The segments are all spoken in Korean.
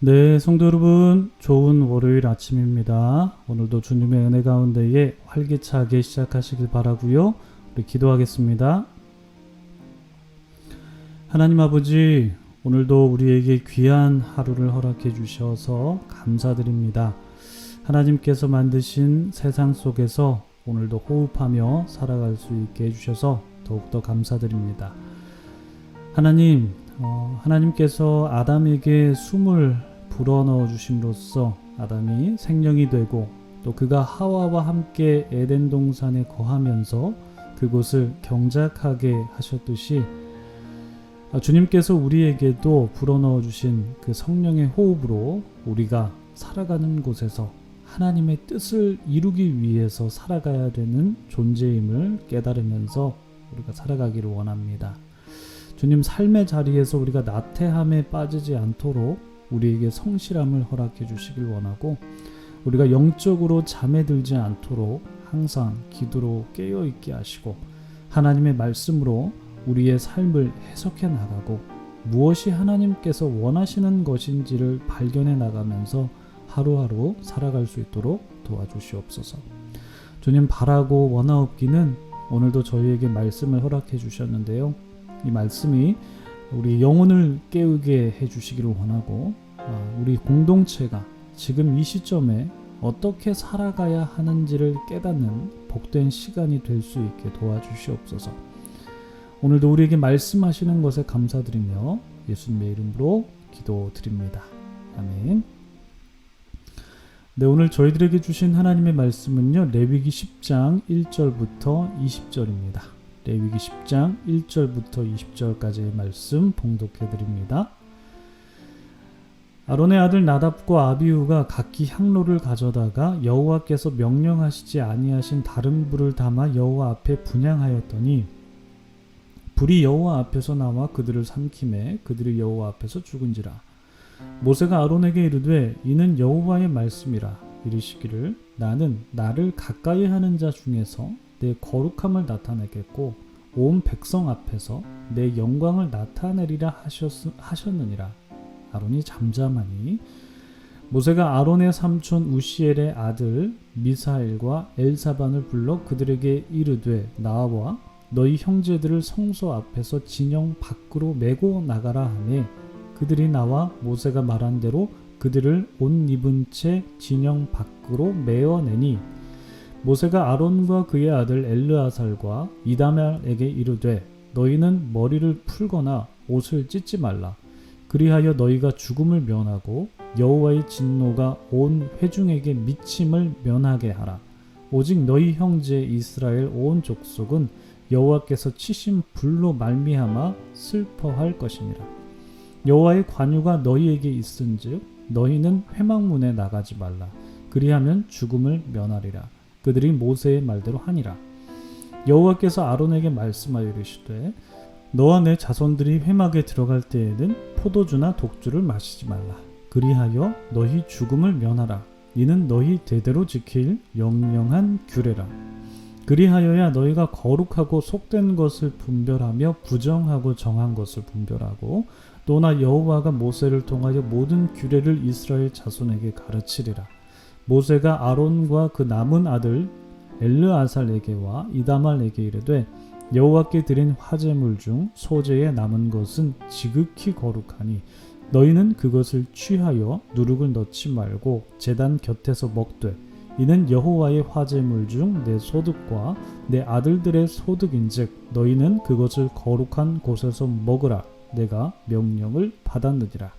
네, 성도 여러분, 좋은 월요일 아침입니다. 오늘도 주님의 은혜 가운데에 활기차게 시작하시길 바라고요. 우리 기도하겠습니다. 하나님 아버지, 오늘도 우리에게 귀한 하루를 허락해 주셔서 감사드립니다. 하나님께서 만드신 세상 속에서 오늘도 호흡하며 살아갈 수 있게 해주셔서 더욱더 감사드립니다. 하나님, 하나님께서 아담에게 숨을 불어넣어 주심으로써 아담이 생명이 되고 또 그가 하와와 함께 에덴 동산에 거하면서 그곳을 경작하게 하셨듯이 주님께서 우리에게도 불어넣어 주신 그 성령의 호흡으로 우리가 살아가는 곳에서 하나님의 뜻을 이루기 위해서 살아가야 되는 존재임을 깨달으면서 우리가 살아가기를 원합니다. 주님, 삶의 자리에서 우리가 나태함에 빠지지 않도록 우리에게 성실함을 허락해 주시길 원하고, 우리가 영적으로 잠에 들지 않도록 항상 기도로 깨어 있게 하시고 하나님의 말씀으로 우리의 삶을 해석해 나가고 무엇이 하나님께서 원하시는 것인지를 발견해 나가면서 하루하루 살아갈 수 있도록 도와주시옵소서. 주님, 바라고 원하옵기는 오늘도 저희에게 말씀을 허락해 주셨는데요, 이 말씀이 우리 영혼을 깨우게 해주시기를 원하고, 우리 공동체가 지금 이 시점에 어떻게 살아가야 하는지를 깨닫는 복된 시간이 될 수 있게 도와주시옵소서. 오늘도 우리에게 말씀하시는 것에 감사드리며 예수님의 이름으로 기도드립니다. 아멘. 네, 오늘 저희들에게 주신 하나님의 말씀은요, 레위기 10장 1절부터 20절입니다. 레위기 10장 1절부터 20절까지의 말씀 봉독해 드립니다. 아론의 아들 나답과 아비후가 각기 향로를 가져다가 여호와께서 명령하시지 아니하신 다른 불을 담아 여호와 앞에 분향하였더니 불이 여호와 앞에서 나와 그들을 삼키매 그들이 여호와 앞에서 죽은지라. 모세가 아론에게 이르되 이는 여호와의 말씀이라. 이르시기를 나는 나를 가까이 하는 자 중에서 내 거룩함을 나타내겠고 온 백성 앞에서 내 영광을 나타내리라 하셨느니라. 아론이 잠잠하니 모세가 아론의 삼촌 우시엘의 아들 미사엘과 엘사반을 불러 그들에게 이르되 나와 너희 형제들을 성소 앞에서 진영 밖으로 메고 나가라 하매 그들이 나와 모세가 말한 대로 그들을 옷 입은 채 진영 밖으로 메어내니 모세가 아론과 그의 아들 엘르아살과 이다말에게 이르되 너희는 머리를 풀거나 옷을 찢지 말라. 그리하여 너희가 죽음을 면하고 여호와의 진노가 온 회중에게 미침을 면하게 하라. 오직 너희 형제 이스라엘 온 족속은 여호와께서 치신 불로 말미암아 슬퍼할 것이니라. 여호와의 관유가 너희에게 있은즉 너희는 회막문에 나가지 말라. 그리하면 죽음을 면하리라. 그들이 모세의 말대로 하니라. 여호와께서 아론에게 말씀하여 이르시되 너와 내 자손들이 회막에 들어갈 때에는 포도주나 독주를 마시지 말라. 그리하여 너희 죽음을 면하라. 이는 너희 대대로 지킬 영영한 규례라. 그리하여야 너희가 거룩하고 속된 것을 분별하며 부정하고 정한 것을 분별하고 또나 여호와가 모세를 통하여 모든 규례를 이스라엘 자손에게 가르치리라. 모세가 아론과 그 남은 아들 엘르아살에게와 이다말에게 이르되 여호와께 드린 화제물 중 소재에 남은 것은 지극히 거룩하니 너희는 그것을 취하여 누룩을 넣지 말고 제단 곁에서 먹되 이는 여호와의 화제물 중 내 소득과 내 아들들의 소득인즉 너희는 그것을 거룩한 곳에서 먹으라. 내가 명령을 받았느니라.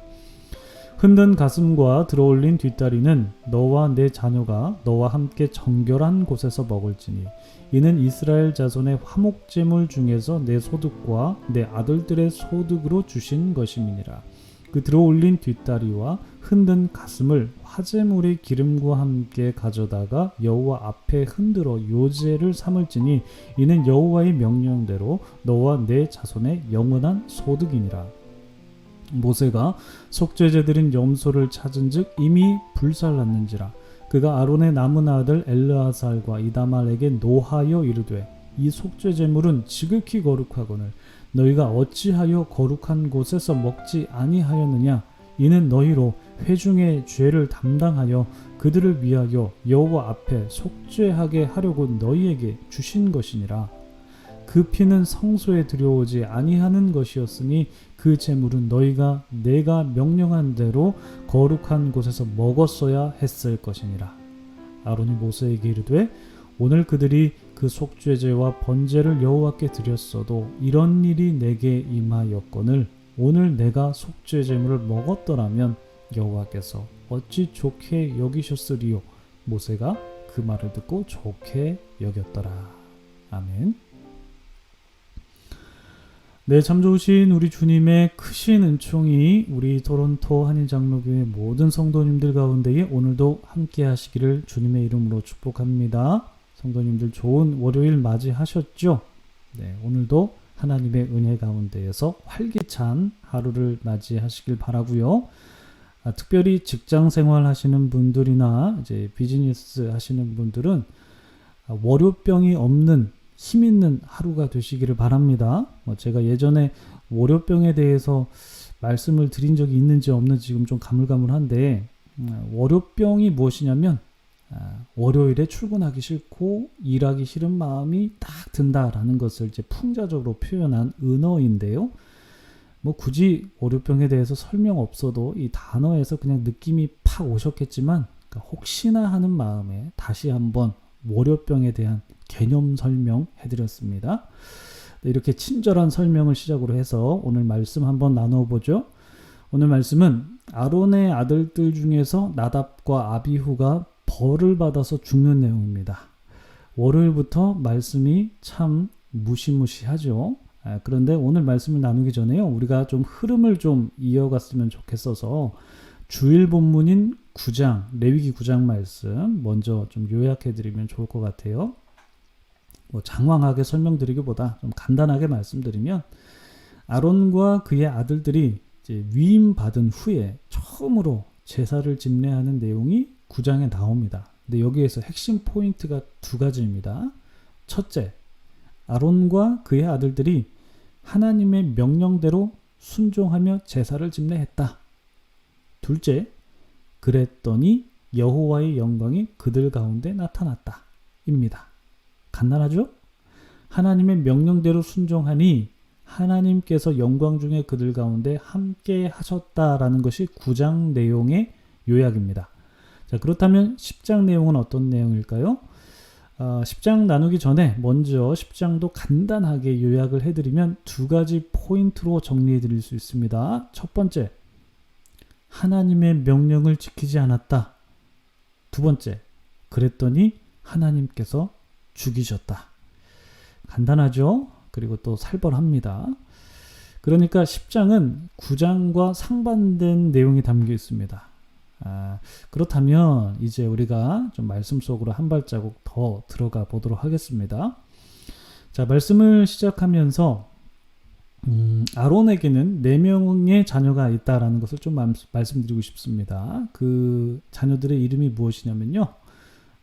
흔든 가슴과 들어올린 뒷다리는 너와 내 자녀가 너와 함께 정결한 곳에서 먹을지니 이는 이스라엘 자손의 화목제물 중에서 내 소득과 내 아들들의 소득으로 주신 것임이니라. 그 들어올린 뒷다리와 흔든 가슴을 화제물의 기름과 함께 가져다가 여호와 앞에 흔들어 요제를 삼을지니 이는 여호와의 명령대로 너와 내 자손의 영원한 소득이니라. 모세가 속죄제드린 염소를 찾은즉 이미 불살랐는지라. 그가 아론의 남은 아들 엘르아살과 이다말에게 노하여 이르되 이 속죄제물은 지극히 거룩하거늘 너희가 어찌하여 거룩한 곳에서 먹지 아니하였느냐. 이는 너희로 회중의 죄를 담당하여 그들을 위하여 여호와 앞에 속죄하게 하려고 너희에게 주신 것이니라. 그 피는 성소에 들여오지 아니하는 것이었으니 그 제물은 너희가 내가 명령한 대로 거룩한 곳에서 먹었어야 했을 것이니라. 아론이 모세에게 이르되 오늘 그들이 그 속죄제와 번제를 여호와께 드렸어도 이런 일이 내게 임하였거늘 오늘 내가 속죄제물을 먹었더라면 여호와께서 어찌 좋게 여기셨으리요. 모세가 그 말을 듣고 좋게 여겼더라. 아멘. 네, 참 좋으신 우리 주님의 크신 은총이 우리 토론토 한인장로교회 모든 성도님들 가운데에 오늘도 함께 하시기를 주님의 이름으로 축복합니다. 성도님들 좋은 월요일 맞이하셨죠? 네, 오늘도 하나님의 은혜 가운데에서 활기찬 하루를 맞이하시길 바라고요. 특별히 직장 생활 하시는 분들이나 이제 비즈니스 하시는 분들은 월요병이 없는 힘 있는 하루가 되시기를 바랍니다. 제가 예전에 월요병에 대해서 말씀을 드린 적이 있는지 없는지 지금 좀 가물가물한데 월요병이 무엇이냐면 월요일에 출근하기 싫고 일하기 싫은 마음이 딱 든다라는 것을 이제 풍자적으로 표현한 은어인데요. 뭐 굳이 월요병에 대해서 설명 없어도 이 단어에서 그냥 느낌이 팍 오셨겠지만 혹시나 하는 마음에 다시 한번 월요병에 대한 개념 설명 해드렸습니다. 네, 이렇게 친절한 설명을 시작으로 해서 오늘 말씀 한번 나눠보죠. 오늘 말씀은 아론의 아들들 중에서 나답과 아비후가 벌을 받아서 죽는 내용입니다. 월요일부터 말씀이 참 무시무시하죠. 그런데 오늘 말씀을 나누기 전에요. 우리가 좀 흐름을 좀 이어갔으면 좋겠어서 주일 본문인 9장, 레위기 9장 말씀 먼저 좀 요약해드리면 좋을 것 같아요. 뭐 장황하게 설명드리기보다 좀 간단하게 말씀드리면 아론과 그의 아들들이 이제 위임받은 후에 처음으로 제사를 집례하는 내용이 9장에 나옵니다. 근데 여기에서 핵심 포인트가 두 가지입니다. 첫째, 아론과 그의 아들들이 하나님의 명령대로 순종하며 제사를 집례했다. 둘째, 그랬더니 여호와의 영광이 그들 가운데 나타났다. 입니다. 간단하죠? 하나님의 명령대로 순종하니 하나님께서 영광 중에 그들 가운데 함께 하셨다라는 것이 9장 내용의 요약입니다. 자, 그렇다면 10장 내용은 어떤 내용일까요? 10장 나누기 전에 먼저 10장도 간단하게 요약을 해드리면 두 가지 포인트로 정리해 드릴 수 있습니다. 첫 번째, 하나님의 명령을 지키지 않았다. 두 번째, 그랬더니 하나님께서 죽이셨다. 간단하죠? 그리고 또 살벌합니다. 그러니까 10장은 9장과 상반된 내용이 담겨 있습니다. 그렇다면 이제 우리가 좀 말씀 속으로 한 발자국 더 들어가 보도록 하겠습니다. 자, 말씀을 시작하면서 아론에게는 4명의 자녀가 있다라는 것을 좀 말씀드리고 싶습니다. 그 자녀들의 이름이 무엇이냐면요.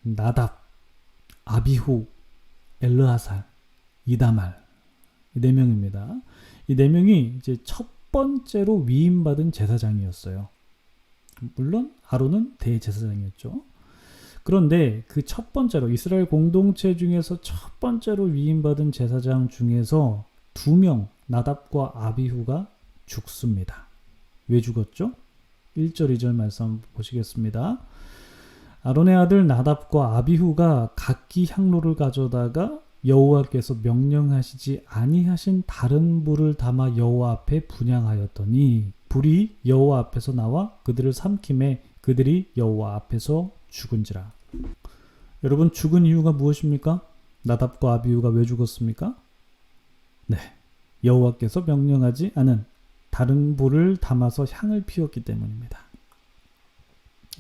나답, 아비후, 엘르하살, 이다말. 이 4명입니다. 이 4명이 이제 첫 번째로 위임받은 제사장이었어요. 물론 아론은 대제사장이었죠. 그런데 그 첫 번째로 이스라엘 공동체 중에서 첫 번째로 위임받은 제사장 중에서 2명 나답과 아비후가 죽습니다. 왜 죽었죠? 1절 2절 말씀 한번 보시겠습니다. 아론의 아들 나답과 아비후가 각기 향로를 가져다가 여호와께서 명령하시지 아니하신 다른 불을 담아 여호와 앞에 분향하였더니 불이 여호와 앞에서 나와 그들을 삼킴에 그들이 여호와 앞에서 죽은지라. 여러분, 죽은 이유가 무엇입니까? 나답과 아비후가 왜 죽었습니까? 네, 여호와께서 명령하지 않은 다른 불을 담아서 향을 피웠기 때문입니다.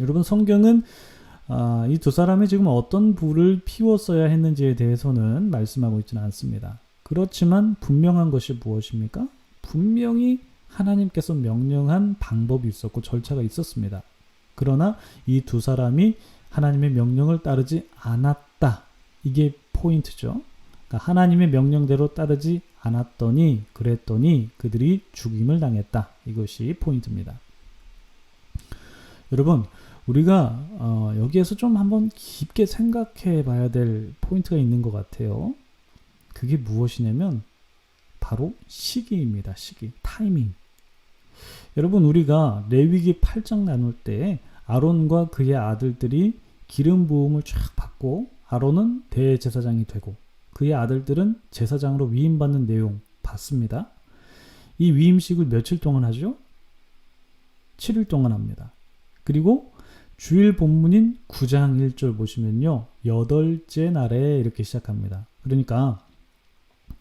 여러분, 성경은 이 두 사람이 지금 어떤 불을 피웠어야 했는지에 대해서는 말씀하고 있지는 않습니다. 그렇지만 분명한 것이 무엇입니까? 분명히 하나님께서 명령한 방법이 있었고 절차가 있었습니다. 그러나 이 두 사람이 하나님의 명령을 따르지 않았다. 이게 포인트죠. 그러니까 하나님의 명령대로 따르지 않았더니 그랬더니 그들이 죽임을 당했다. 이것이 포인트입니다. 여러분, 우리가 여기에서 좀 한번 깊게 생각해 봐야 될 포인트가 있는 것 같아요. 그게 무엇이냐면 바로 시기입니다. 시기, 타이밍. 여러분, 우리가 레위기 8장 나눌 때 아론과 그의 아들들이 기름 부음을 쫙 받고 아론은 대제사장이 되고 그의 아들들은 제사장으로 위임받는 내용 봤습니다. 이 위임식을 며칠 동안 하죠? 7일 동안 합니다. 그리고 주일 본문인 9장 1절 보시면요. 8째 날에 이렇게 시작합니다. 그러니까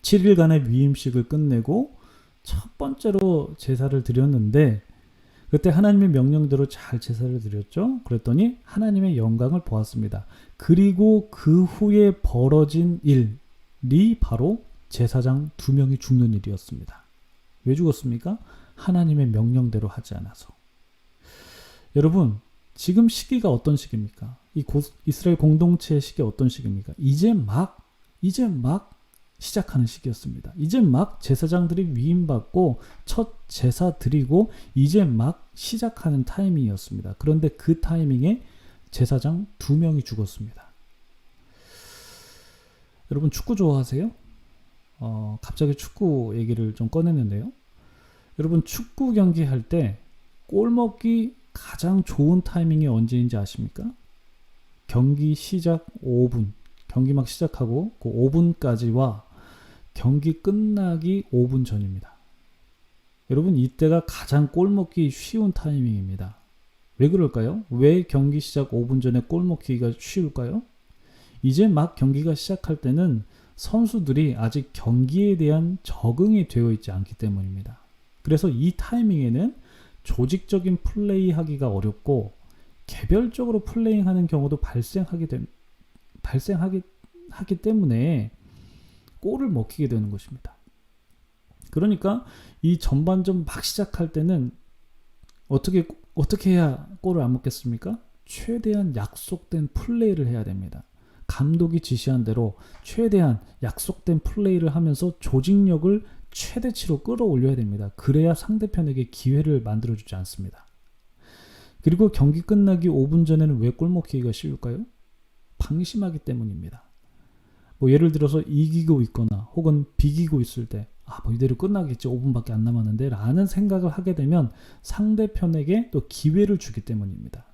7일간의 위임식을 끝내고 첫 번째로 제사를 드렸는데 그때 하나님의 명령대로 잘 제사를 드렸죠. 그랬더니 하나님의 영광을 보았습니다. 그리고 그 후에 벌어진 일이 바로 제사장 2명이 죽는 일이었습니다. 왜 죽었습니까? 하나님의 명령대로 하지 않아서. 여러분, 지금 시기가 어떤 시기입니까? 이 이스라엘 공동체의 시기 어떤 시기입니까? 이제 막 시작하는 시기였습니다. 이제 막 제사장들이 위임받고 첫 제사 드리고 이제 막 시작하는 타이밍이었습니다. 그런데 그 타이밍에 제사장 2명이 죽었습니다. 여러분, 축구 좋아하세요? 갑자기 축구 얘기를 좀 꺼냈는데요. 여러분, 축구 경기 할 때 골 먹기 가장 좋은 타이밍이 언제인지 아십니까? 경기 시작 5분, 경기 막 시작하고 그 5분까지와 경기 끝나기 5분 전입니다. 여러분, 이때가 가장 골 먹기 쉬운 타이밍입니다. 왜 그럴까요? 왜 경기 시작 5분 전에 골 먹기가 쉬울까요? 이제 막 경기가 시작할 때는 선수들이 아직 경기에 대한 적응이 되어 있지 않기 때문입니다. 그래서 이 타이밍에는 조직적인 플레이 하기가 어렵고 개별적으로 플레이하는 경우도 발생하기 때문에 골을 먹히게 되는 것입니다. 그러니까 이 전반전 막 시작할 때는 어떻게 해야 골을 안 먹겠습니까? 최대한 약속된 플레이를 해야 됩니다. 감독이 지시한 대로 최대한 약속된 플레이를 하면서 조직력을 최대치로 끌어올려야 됩니다. 그래야 상대편에게 기회를 만들어주지 않습니다. 그리고 경기 끝나기 5분 전에는 왜 골 먹히기가 쉬울까요? 방심하기 때문입니다. 예를 들어서 이기고 있거나 혹은 비기고 있을 때 이대로 끝나겠지, 5분밖에 안 남았는데 라는 생각을 하게 되면 상대편에게 또 기회를 주기 때문입니다.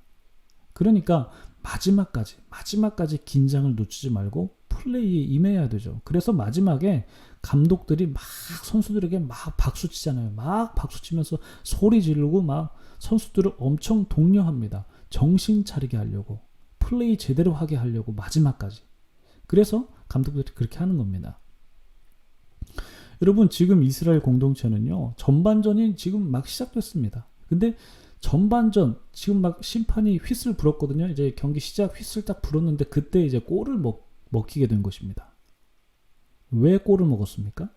그러니까 마지막까지 긴장을 놓치지 말고 플레이에 임해야 되죠. 그래서 마지막에 감독들이 막 선수들에게 막 박수 치잖아요. 막 박수 치면서 소리 지르고 막 선수들을 엄청 독려합니다. 정신 차리게 하려고, 플레이 제대로 하게 하려고 마지막까지. 그래서 감독들이 그렇게 하는 겁니다. 여러분, 지금 이스라엘 공동체는요, 전반전이 지금 막 시작됐습니다. 근데 전반전 지금 막 심판이 휘슬 불었거든요. 이제 경기 시작 휘슬 딱 불었는데 그때 이제 골을 먹히게 된 것입니다. 왜 골을 먹었습니까?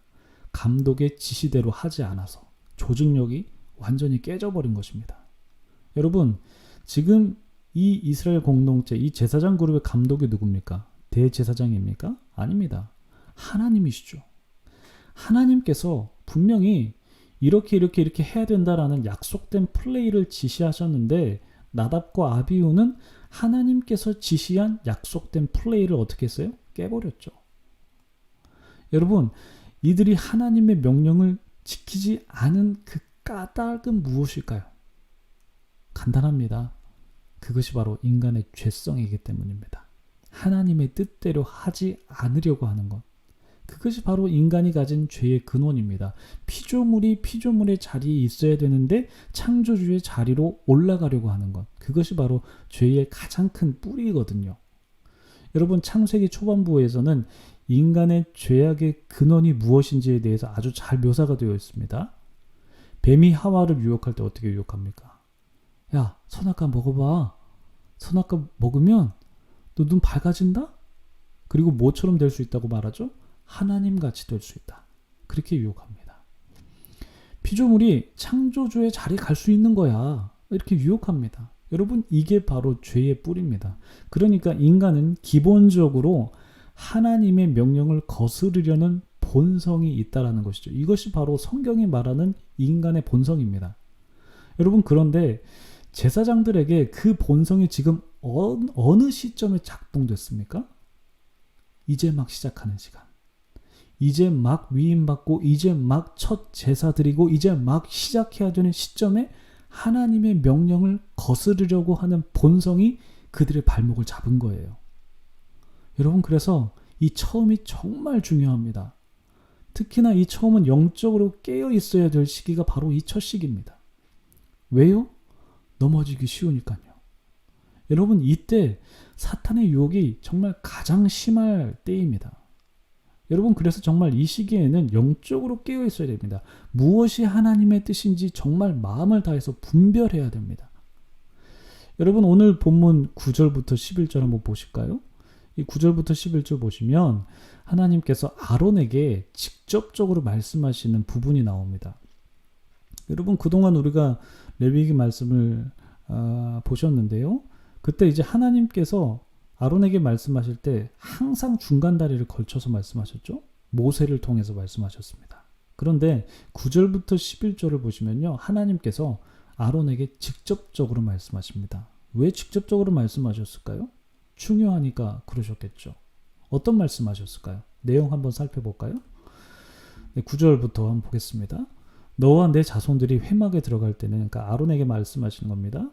감독의 지시대로 하지 않아서 조직력이 완전히 깨져버린 것입니다. 여러분, 지금 이 이스라엘 공동체, 이 제사장 그룹의 감독이 누굽니까? 대제사장입니까? 아닙니다. 하나님이시죠. 하나님께서 분명히 이렇게 해야 된다라는 약속된 플레이를 지시하셨는데 나답과 아비후는 하나님께서 지시한 약속된 플레이를 어떻게 했어요? 깨버렸죠. 여러분, 이들이 하나님의 명령을 지키지 않은 그 까닭은 무엇일까요? 간단합니다. 그것이 바로 인간의 죄성이기 때문입니다. 하나님의 뜻대로 하지 않으려고 하는 것. 그것이 바로 인간이 가진 죄의 근원입니다. 피조물이 피조물의 자리에 있어야 되는데 창조주의 자리로 올라가려고 하는 것. 그것이 바로 죄의 가장 큰 뿌리거든요. 여러분, 창세기 초반부에서는 인간의 죄악의 근원이 무엇인지에 대해서 아주 잘 묘사가 되어 있습니다. 뱀이 하와를 유혹할 때 어떻게 유혹합니까? 야, 선악과 먹어봐. 선악과 먹으면 너 눈 밝아진다? 그리고 뭐처럼 될 수 있다고 말하죠? 하나님같이 될 수 있다. 그렇게 유혹합니다. 피조물이 창조주의 자리에 갈 수 있는 거야. 이렇게 유혹합니다. 여러분, 이게 바로 죄의 뿌리입니다. 그러니까 인간은 기본적으로 하나님의 명령을 거스르려는 본성이 있다라는 것이죠. 이것이 바로 성경이 말하는 인간의 본성입니다. 여러분, 그런데 제사장들에게 그 본성이 지금 어느 시점에 작동됐습니까? 이제 막 시작하는 시간. 이제 막 위임받고 이제 막 첫 제사 드리고 이제 막 시작해야 되는 시점에 하나님의 명령을 거스르려고 하는 본성이 그들의 발목을 잡은 거예요. 여러분, 그래서 이 처음이 정말 중요합니다. 특히나 이 처음은 영적으로 깨어 있어야 될 시기가 바로 이 첫 시기입니다. 왜요? 넘어지기 쉬우니까요. 여러분, 이때 사탄의 유혹이 정말 가장 심할 때입니다. 여러분, 그래서 정말 이 시기에는 영적으로 깨어 있어야 됩니다. 무엇이 하나님의 뜻인지 정말 마음을 다해서 분별해야 됩니다. 여러분, 오늘 본문 9절부터 11절 한번 보실까요? 이 9절부터 11절 보시면 하나님께서 아론에게 직접적으로 말씀하시는 부분이 나옵니다. 여러분, 그동안 우리가 레위기 말씀을 보셨는데요. 그때 이제 하나님께서 아론에게 말씀하실 때 항상 중간 다리를 걸쳐서 말씀하셨죠. 모세를 통해서 말씀하셨습니다. 그런데 9절부터 11절을 보시면요, 하나님께서 아론에게 직접적으로 말씀하십니다. 왜 직접적으로 말씀하셨을까요? 중요하니까 그러셨겠죠. 어떤 말씀하셨을까요? 내용 한번 살펴볼까요? 네, 9절부터 한번 보겠습니다. 너와 내 자손들이 회막에 들어갈 때는, 그러니까 아론에게 말씀하시는 겁니다.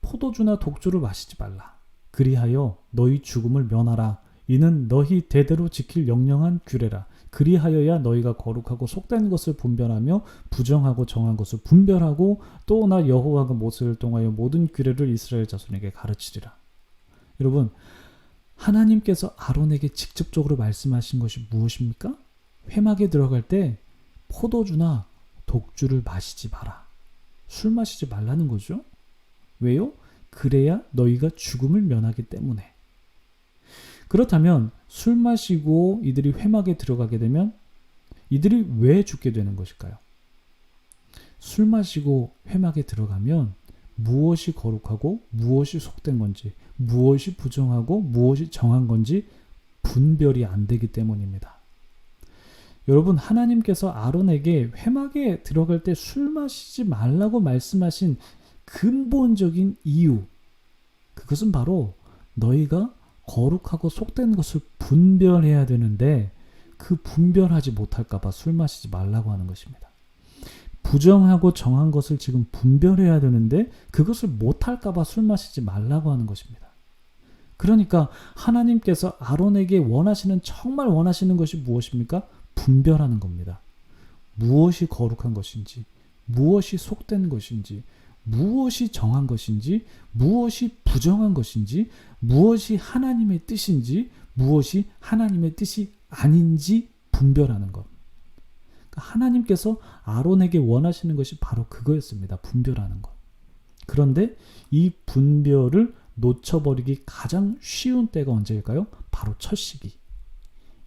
포도주나 독주를 마시지 말라. 그리하여 너희 죽음을 면하라. 이는 너희 대대로 지킬 영영한 규례라. 그리하여야 너희가 거룩하고 속된 것을 분별하며 부정하고 정한 것을 분별하고 또 나 여호와가 모세를 통하여 모든 규례를 이스라엘 자손에게 가르치리라. 여러분, 하나님께서 아론에게 직접적으로 말씀하신 것이 무엇입니까? 회막에 들어갈 때 포도주나 독주를 마시지 마라. 술 마시지 말라는 거죠. 왜요? 그래야 너희가 죽음을 면하기 때문에. 그렇다면 술 마시고 이들이 회막에 들어가게 되면 이들이 왜 죽게 되는 것일까요? 술 마시고 회막에 들어가면 무엇이 거룩하고 무엇이 속된 건지, 무엇이 부정하고 무엇이 정한 건지 분별이 안 되기 때문입니다. 여러분, 하나님께서 아론에게 회막에 들어갈 때 술 마시지 말라고 말씀하신 근본적인 이유, 그것은 바로 너희가 거룩하고 속된 것을 분별해야 되는데 그 분별하지 못할까 봐 술 마시지 말라고 하는 것입니다. 부정하고 정한 것을 지금 분별해야 되는데 그것을 못할까 봐 술 마시지 말라고 하는 것입니다. 그러니까 하나님께서 아론에게 정말 원하시는 것이 무엇입니까? 분별하는 겁니다. 무엇이 거룩한 것인지, 무엇이 속된 것인지, 무엇이 정한 것인지, 무엇이 부정한 것인지, 무엇이 하나님의 뜻인지, 무엇이 하나님의 뜻이 아닌지 분별하는 것. 그러니까 하나님께서 아론에게 원하시는 것이 바로 그거였습니다. 분별하는 것. 그런데 이 분별을 놓쳐버리기 가장 쉬운 때가 언제일까요? 바로 첫 시기.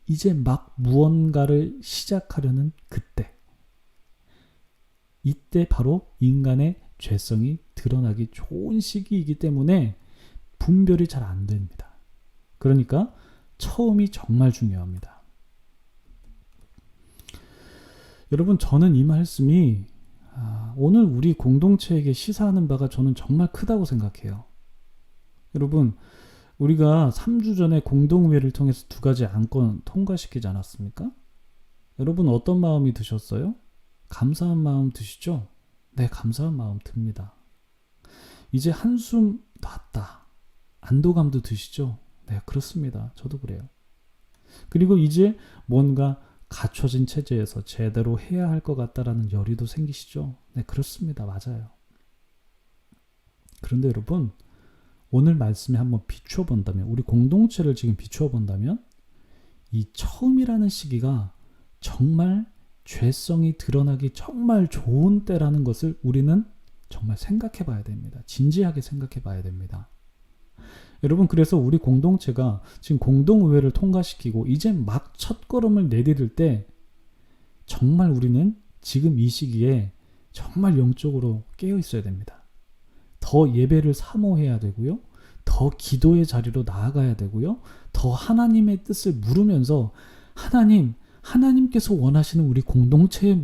이제 막 무언가를 시작하려는 그때. 이때 바로 인간의 죄성이 드러나기 좋은 시기이기 때문에 분별이 잘 안 됩니다. 그러니까 처음이 정말 중요합니다. 여러분, 저는 이 말씀이 오늘 우리 공동체에게 시사하는 바가 저는 정말 크다고 생각해요. 여러분, 우리가 3주 전에 공동회의를 통해서 2가지 안건 통과시키지 않았습니까? 여러분, 어떤 마음이 드셨어요? 감사한 마음 드시죠? 네, 감사한 마음 듭니다. 이제 한숨 놨다. 안도감도 드시죠? 네, 그렇습니다. 저도 그래요. 그리고 이제 뭔가 갖춰진 체제에서 제대로 해야 할 것 같다라는 열의도 생기시죠? 네, 그렇습니다. 맞아요. 그런데 여러분, 오늘 말씀에 한번 비추어 본다면, 우리 공동체를 지금 비추어 본다면 이 처음이라는 시기가 정말 죄성이 드러나기 정말 좋은 때라는 것을 우리는 정말 생각해 봐야 됩니다. 진지하게 생각해 봐야 됩니다. 여러분, 그래서 우리 공동체가 지금 공동의회를 통과시키고 이제 막 첫걸음을 내디딜 때 정말 우리는 지금 이 시기에 정말 영적으로 깨어 있어야 됩니다. 더 예배를 사모해야 되고요. 더 기도의 자리로 나아가야 되고요. 더 하나님의 뜻을 물으면서 하나님께서 원하시는 우리 공동체의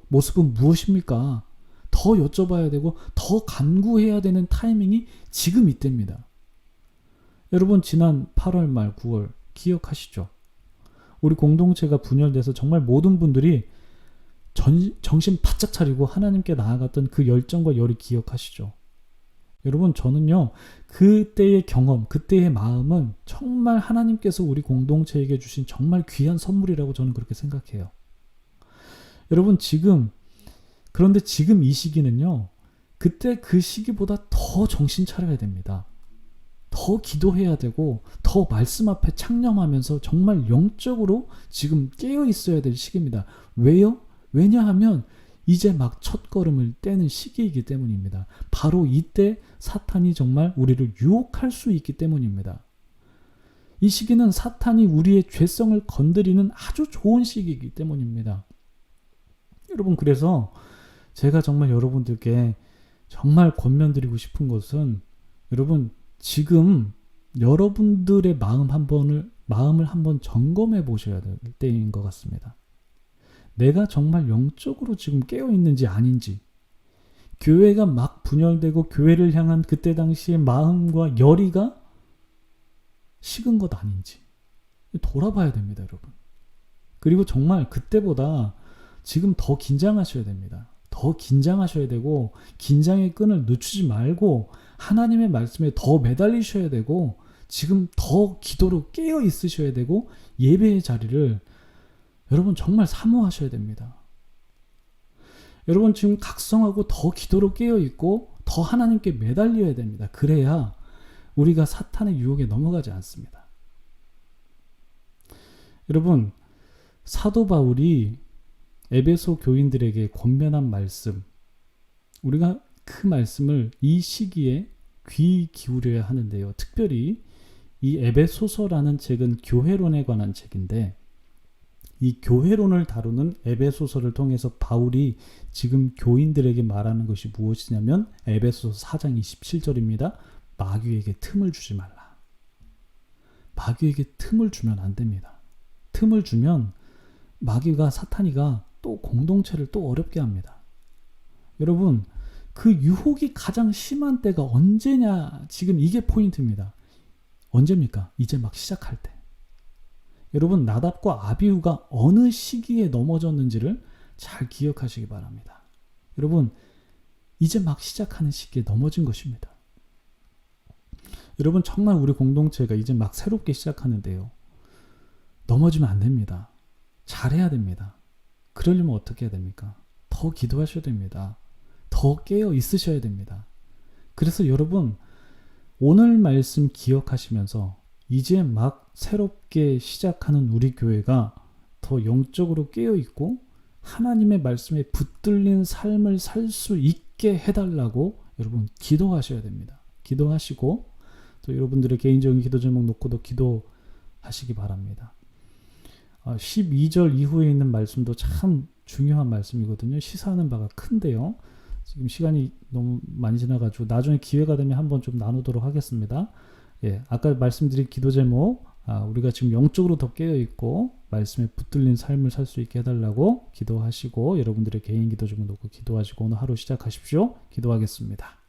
모습은 무엇입니까? 더 더 여쭤봐야 되고 더 간구해야 되는 타이밍이 지금 이때입니다. 여러분 지난 8월 말 9월 기억하시죠? 우리 공동체가 분열돼서 정말 모든 분들이 정신 바짝 차리고 하나님께 나아갔던 그 열정과 열이 기억하시죠? 여러분 저는요 그때의 경험, 그때의 마음은 정말 하나님께서 우리 공동체에게 주신 정말 귀한 선물이라고 저는 그렇게 생각해요. 여러분 그런데 지금 이 시기는요 그때 그 시기보다 더 정신 차려야 됩니다. 더 기도해야 되고 더 말씀 앞에 창념하면서 정말 영적으로 지금 깨어 있어야 될 시기입니다. 왜요? 왜냐하면 이제 막 첫걸음을 떼는 시기이기 때문입니다. 바로 이때 사탄이 정말 우리를 유혹할 수 있기 때문입니다. 이 시기는 사탄이 우리의 죄성을 건드리는 아주 좋은 시기이기 때문입니다. 여러분 그래서 제가 정말 여러분들께 정말 권면드리고 싶은 것은 여러분 지금 여러분들의 마음을 한번 점검해 보셔야 될 때인 것 같습니다. 내가 정말 영적으로 지금 깨어 있는지 아닌지, 교회가 막 분열되고 교회를 향한 그때 당시의 마음과 열의가 식은 것 아닌지 돌아봐야 됩니다, 여러분. 그리고 정말 그때보다 지금 더 긴장하셔야 됩니다. 더 긴장하셔야 되고 긴장의 끈을 늦추지 말고 하나님의 말씀에 더 매달리셔야 되고 지금 더 기도로 깨어 있으셔야 되고 예배의 자리를 여러분 정말 사모하셔야 됩니다. 여러분 지금 각성하고 더 기도로 깨어 있고 더 하나님께 매달려야 됩니다. 그래야 우리가 사탄의 유혹에 넘어가지 않습니다. 여러분 사도 바울이 에베소 교인들에게 권면한 말씀, 우리가 그 말씀을 이 시기에 귀 기울여야 하는데요. 특별히 이 에베소서라는 책은 교회론에 관한 책인데 이 교회론을 다루는 에베소서를 통해서 바울이 지금 교인들에게 말하는 것이 무엇이냐면 에베소서 4장 27절입니다. 마귀에게 틈을 주지 말라. 마귀에게 틈을 주면 안 됩니다. 틈을 주면 마귀가 사탄이가 또 공동체를 또 어렵게 합니다. 여러분 그 유혹이 가장 심한 때가 언제냐, 지금 이게 포인트입니다. 언제입니까? 이제 막 시작할 때. 여러분 나답과 아비후가 어느 시기에 넘어졌는지를 잘 기억하시기 바랍니다. 여러분 이제 막 시작하는 시기에 넘어진 것입니다. 여러분 정말 우리 공동체가 이제 막 새롭게 시작하는데요. 넘어지면 안 됩니다. 잘해야 됩니다. 그러려면 어떻게 해야 됩니까? 더 기도하셔야 됩니다. 더 깨어 있으셔야 됩니다. 그래서 여러분 오늘 말씀 기억하시면서 이제 막 새롭게 시작하는 우리 교회가 더 영적으로 깨어 있고 하나님의 말씀에 붙들린 삶을 살 수 있게 해달라고 여러분 기도하셔야 됩니다. 기도하시고 또 여러분들의 개인적인 기도 제목 놓고도 기도하시기 바랍니다. 12절 이후에 있는 말씀도 참 중요한 말씀이거든요. 시사하는 바가 큰데요. 지금 시간이 너무 많이 지나가지고 나중에 기회가 되면 한번 좀 나누도록 하겠습니다. 예, 아까 말씀드린 기도 제목, 우리가 지금 영적으로 더 깨어있고 말씀에 붙들린 삶을 살 수 있게 해달라고 기도하시고 여러분들의 개인 기도 제목 놓고 기도하시고 오늘 하루 시작하십시오. 기도하겠습니다.